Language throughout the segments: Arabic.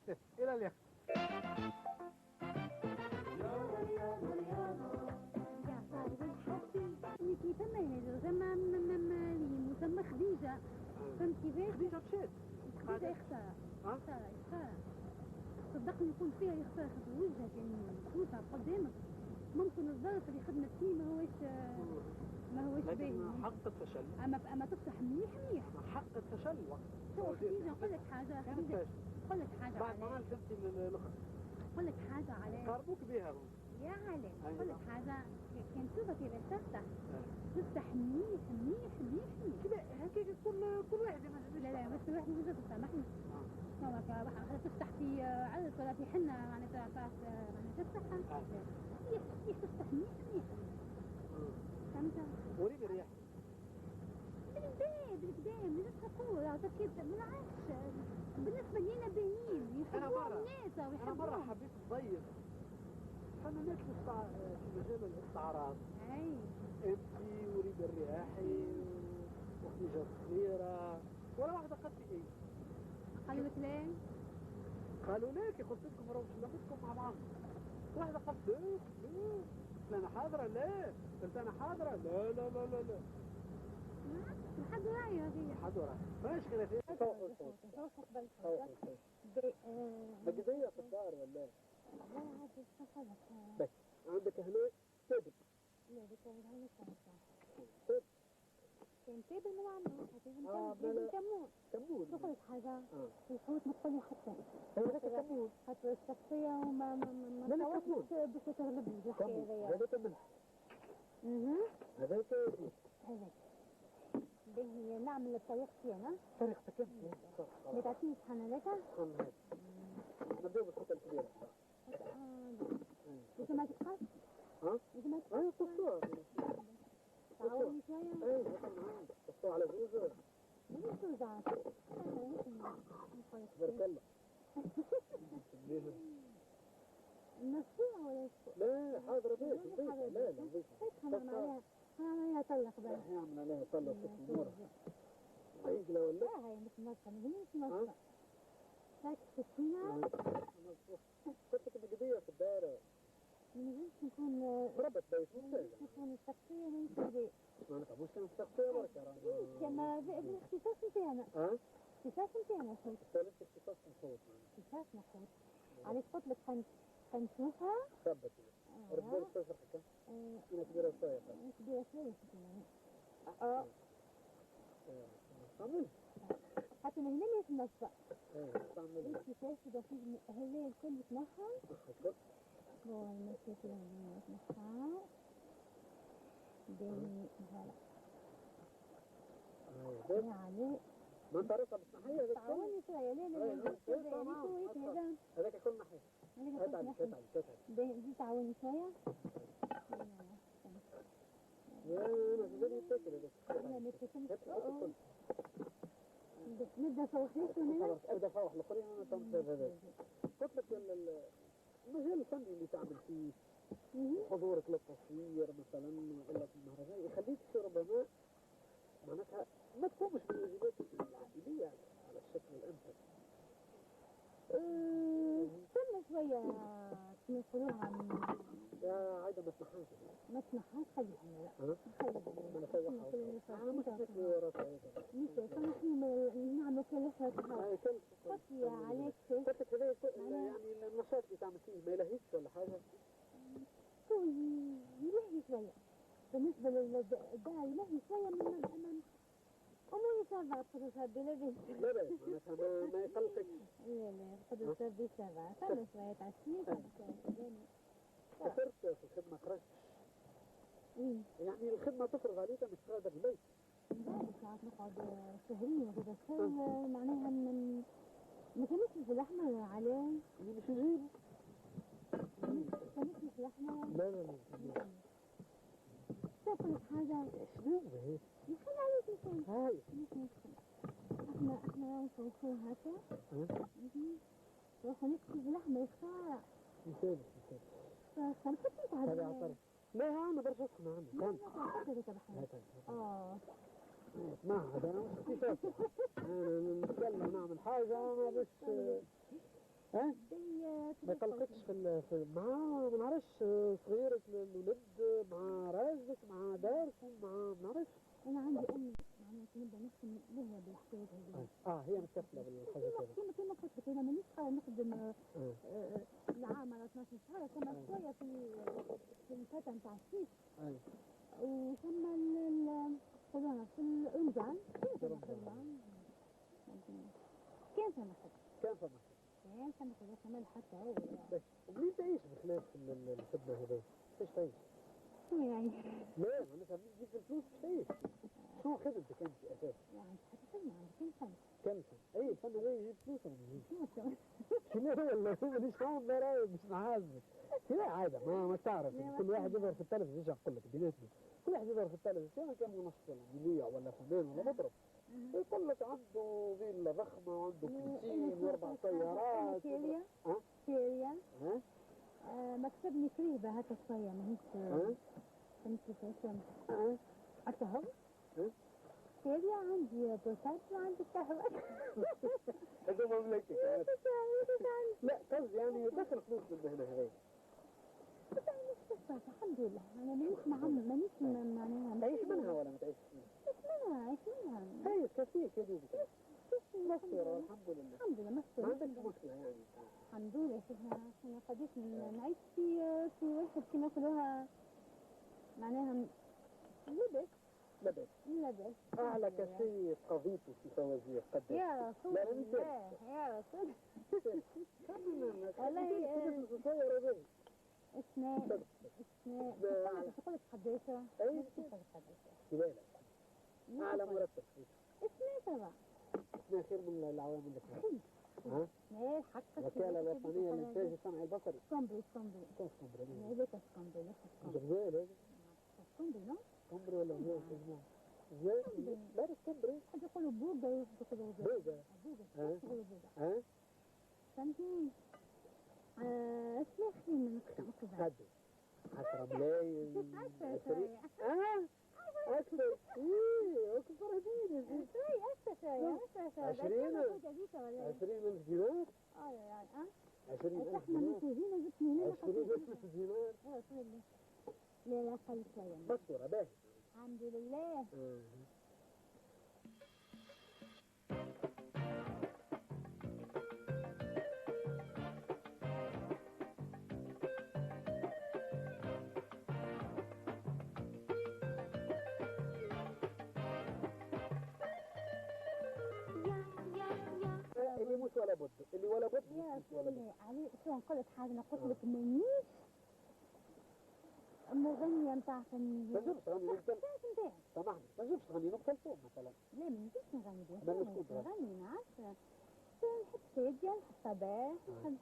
الى اللقاء. كيف ما مسمى خديجة. فهمت كيفاش؟ خديجة مشات. خديجة اختارها. اختارها. صدقني يكون فيها يختار خاطر وجهها كان تشوفها قدامك ممكن الظرف اللي خدمت فيه ما هوش باين. لكن حققت فشل. اما تفتح مليح مليح. حققت فشل وقت. تو خديجة نقول لك حاجة. نقول لك حاجة بعد ما فهمتي الاخر. نقول لك حاجة على. قربوك بها. يا علي نقول لك حاجة كان تشوفها كيف تفتح مليح مليح مليح مليح. كذا هكاك كل واحد. لا بس الواحد مش تسامحني. واحدة تفتح في عرس ولا في حنة معناتها تفتحها. هي تفتح مليح مليح. فهمت؟ وريد الرياح. بالكدا مش تقول تركيز بالعكس بالنسبة لينا باهيين يحبوهم الناس ويحبوهم. أنا مرة حبيت نضيف فنانات في مجال الاستعراض. أي. أنتي وريد الرياحي وخديجة الصغيرة ولا واحدة قد في إيه؟ قالوا لك لا؟ قالوا لا كي قلت لكم راهو شلفتكم مع بعض. واحدة قالت لا أنا حاضرة لا قلت أنا حاضرة لا لحد رأيي هذه. لحد رأيي ماش خلافات. فوق بقضية في الدار ولا؟ لا عاد استخدمت. بس عندك هنا تابل. لا هنا كان تابل من عمرو. تابل كمون. تخرج حاجة. الحوت ما تقولي حتى. هذاك كمون. حتى الشخصية وما تقولش باش تغلبني الحكاية هذيا. هذاك ملح. هذاك باهي نعمل بطريقتي أنا. طريقتك أنت. ما تعطينيش شحال هذاك؟ نبداو بالخطة الكبيرة. لازم ما تتقص؟ لازم ما تتقص؟ قصوها. تعاوني شوية؟ ايه قصوها على زوز. مانيش توزع. بارك الله. نصيحة ولا لا حاضرة بيت نضيفها. لا نضيفها. هنعملها طلق بقى. نعمل عليها طلق في النور. عيقلة ولا؟ لا هي مش نصفة مش نصفة. لكن تسويها. قلت لك القضية في الدار. منجمش نكون مربط بيت ممتاز. نكون الشخصية من كذا. ما نفهموش كان الشخصية بركة. كما بالاختصاص نتاعنا. اختصاص نتاعنا خوت. ثالث اختصاص نخوت. اختصاص نخوت. علاش قلت لك خنشوفها. ثبت. رجال تفرق هكا. أنا كبيرة شوية. كبيرة شوية. تعمل. حتى ما هنا ليش نصفى. تعمل. ليش كيفاش إذا في هذا الكل يتنحى. هو المشاكل اللي يتنحى. باهي هلا. يعني. ما طريقة بالصحية هذاك. تعاوني شوية لا. هذاك كل ناحية. اتعب. دي تعاوني شوية. يا أنا في بالي تاكل هذاك. لا ما تاكلش. نبدأ فوح ليش هنا؟ خلاص أبدأ فوح الآخرين أنا تنصر هذاك. قلت لك المجال الفني اللي تعمل فيه حضورك للتصوير مثلا ولا في المهرجان يخليك ربما معناتها ما تقومش بالواجبات العائلية على الشكل الأمثل. استنى شوية كما يقولوها يا عايدة ما تنحاش خليها لا أنا مش نكوي وراسها مش نعمل كل حاجة خطية عليك قلت لك هذا يعني النشاط اللي تعمل فيه ما يلهيش ولا حاجة؟ يلهي شوية بالنسبة للداعي يلهي شوية من الأمام أمي سبعة قدرتها بلبي لا بس معناتها ما يقلقك. لا قدرتها بسبعة فما شوية تعشيك سافرت في الخدمة خرجت. يعني الخدمة تفرض عليك مش قادر البيت. لا ساعات نقعد شهرين وكذا شهر معناها ما كانتش في اللحمة عليه. اللي مش يجيب. كانتش في اللحمة. لا تاكل حاجة. شنو هي؟ يخلي عليك الإنسان. هاي. احنا نسوي هكا. نروح نكتب اللحمة يختار. مثال. خمسة هذا عطر. لا أنا برجع أسمع عنه. ما هذا أنا مش اختصاصي. أنا نتكلم نعمل حاجة ما بس ها ما يقلقكش في مع ما نعرفش صغيرة الولد مع راجلك مع داركم مع ما نعرفش. انا عندي امي معناها نبدا نخدم لها بالحكايات هذه. هي متكفلة بالحاجات هذه. كما قلت لك انا مانيش نخدم العام على 12 شهر كما شويه في الفتره نتاع الصيف. وثم قولوها في الانجان كيف نخدم كيف نخدم كمان حتى هو ومنين تعيش بخلاف الخدمة هذه؟ كيفاش تعيش؟ شو يعني؟ لا معناتها منين تجيب الفلوس كيف تعيش؟ شو خدمتك انت اساسا؟ يعني حتى خدمة عندي كم سنة؟ اي الفن هذا يجيب فلوس ولا ما يجيبش؟ شنو والله مانيش فاهم برايي مش معازمك. لا عادة ما تعرف كل واحد يظهر في التلفزيون ايش نقول لك بيناتنا. كل واحد يظهر في التلفزيون كان ممثل مذيع ولا فنان ولا مطرب. يقول لك عنده فيلا ضخمة وعنده بنزين واربع سيارات. سيريا مكتبني قريبة هكا شوية ماهيش فهمت كيفاش أتهم سيريا عندي بوسات وعندي قهوة. هذا مملكتك لا قصدي يعني دخل فلوس بالمهنة هذي. الحمد لله أنا مانيش معناها تعيش منها ولا ما تعيش منها؟ عايش منها هي كفيك يا دوبك مستورة الحمد لله ما عندك مشكلة يعني الحمد لله. احنا قديش نعيش في واحد كما يقولوها معناها لبس أعلى كشيء قضيته في فوازير قداش؟ يا رسول الله يا رسول الله اسماء تقول لك قداشه؟ اي كذلك أعلى مرتب اسماء تبع اسماء خير من العوامل اللي كانت ها؟ حق الوكالة الوطنية للإنتاج الصناعي البصري سكومبري هذاك سكومبري جبال سكومبري سكومبري ولا زي لا سكومبري حد يقولوا بوغا يقولوا بوغا ها فهمتني اسمع خير من قد 10 ملايين 20 أكثر أكثر هديني 20,000 دينار 20,000 دينار لا خلي شوية مشهورة باهي الحمد لله. اللي مش ولا بد اللي ولا بد يا سيدي علي شو نقول لك حاجة نقول لك مانيش مغنية نتاع فنية. ما تجيبش تغني يمكن سامحني ما تجيبش تغني ام كلثوم مثلا. لا ما نجيبش نغني بها. ما نسكت نغني نعرف نحب شادية نحب صباح نحب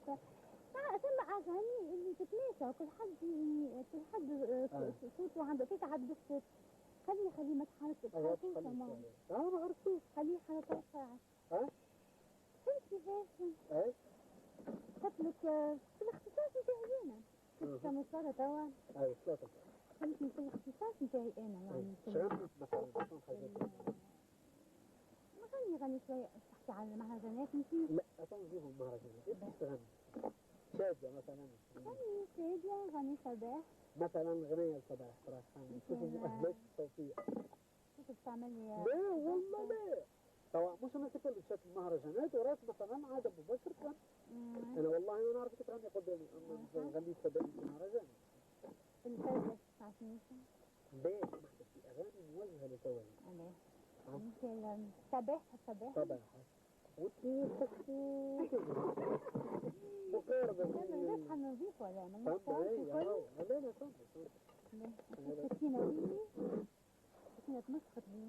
ثم أغاني اللي تتناسى كل حد صوته عنده كيك عاد باش خليه ما تحركش ما عرفتوش خليه حركة ساعة فهمت كيفاش؟ قلت لك في الاختصاص نتاعي أنا كما صار توا ثلاثة فهمتني في الاختصاص نتاعي أنا يعني شغلت مثلا غني شوية تحكي على المهرجانات ماشي؟ لا أتنظيم المهرجانات إيش تغني؟ شادية مثلا غني شادية غني صباح مثلا غنية الصباح صراحة شوفوا مؤهلات الصوتية كيف تعمل لي لا والله لا طبعا مش انا كنت بشكل المهرجانات وراس مثلا عاد ابو بكر كان انا والله ما نعرف كيف تغني قدامي اما غنيت قدامي في المهرجان الفرقة تعرفني ليه سمحت في اغاني موجهه لتوالي مثلا صباح وتي تحكي مقاربة لا نضيف ولا ما هذا سكينة ويلي سكينة تمسخط لي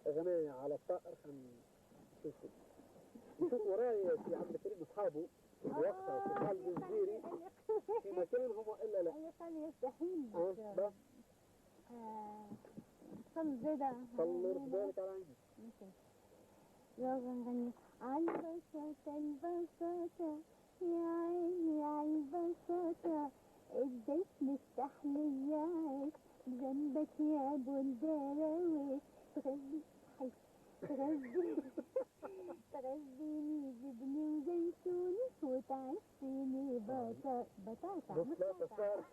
غناية على الطائر نشوف وراي في عبد الكريم اصحابه وقتها في خالد الجزيري في مكان هم الا لا كان يستحيل بس صل زيادة صلوا رجالك على عينك يلا نغني البساطة يا عيني عالبساطة ازاي مستحليات جنبك يا ابو الدراويش تغني بطاطا بطاطا صار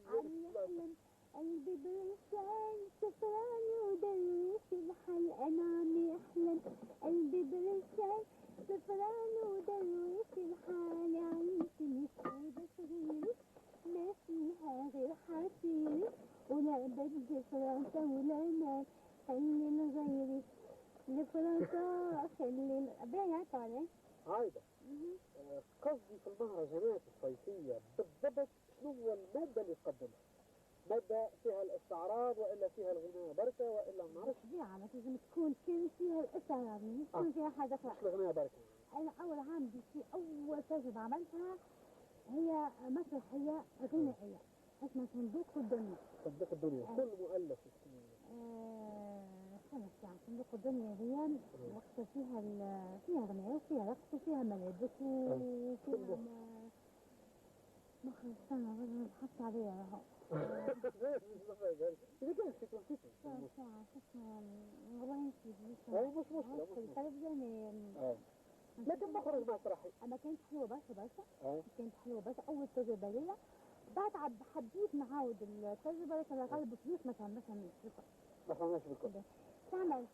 عم يحلم قلبي برسال سفران ودرويش الحل انا عم يحلم قلبي برسال سفران ودرويش الحال عيشني سعيدة صغيرة ما فيها غير حسيري ولا بدي فرنسا ولا مال خلي غيري لفرنسا خلي بايع طالع هايدا قصدي في المهرجانات الصيفية بالضبط شنو هو المادة اللي تقدمها؟ مادة فيها الاستعراض وإلا فيها الغناء بركة وإلا ما نعرفش؟ طبيعة ما لازم تكون فيها الاستعراض ما تكون فيها حاجة أخرى. مش الغناء بركة. أنا أول عام في أول تجربة عملتها هي مسرحية غنائية اسمها صندوق الدنيا. صندوق الدنيا كل مؤلف اسمه خمس ساعات. صندوق الدنيا دي وقت فيها غناء وفيها رقص وفيها ملابس وفيها مخرج سنة حط عليها اهو. إذا كان شكرا ساعة والله نسيت. مش مشكلة التلفزيون لكن مخرج مسرحي. أما كانت حلوة برشا كانت حلوة برشا أول تجربة ليا. بعد حبيت نعاود التجربة لكن غالب فلوس ما تعملش ما فهمناش بالكل. تعمل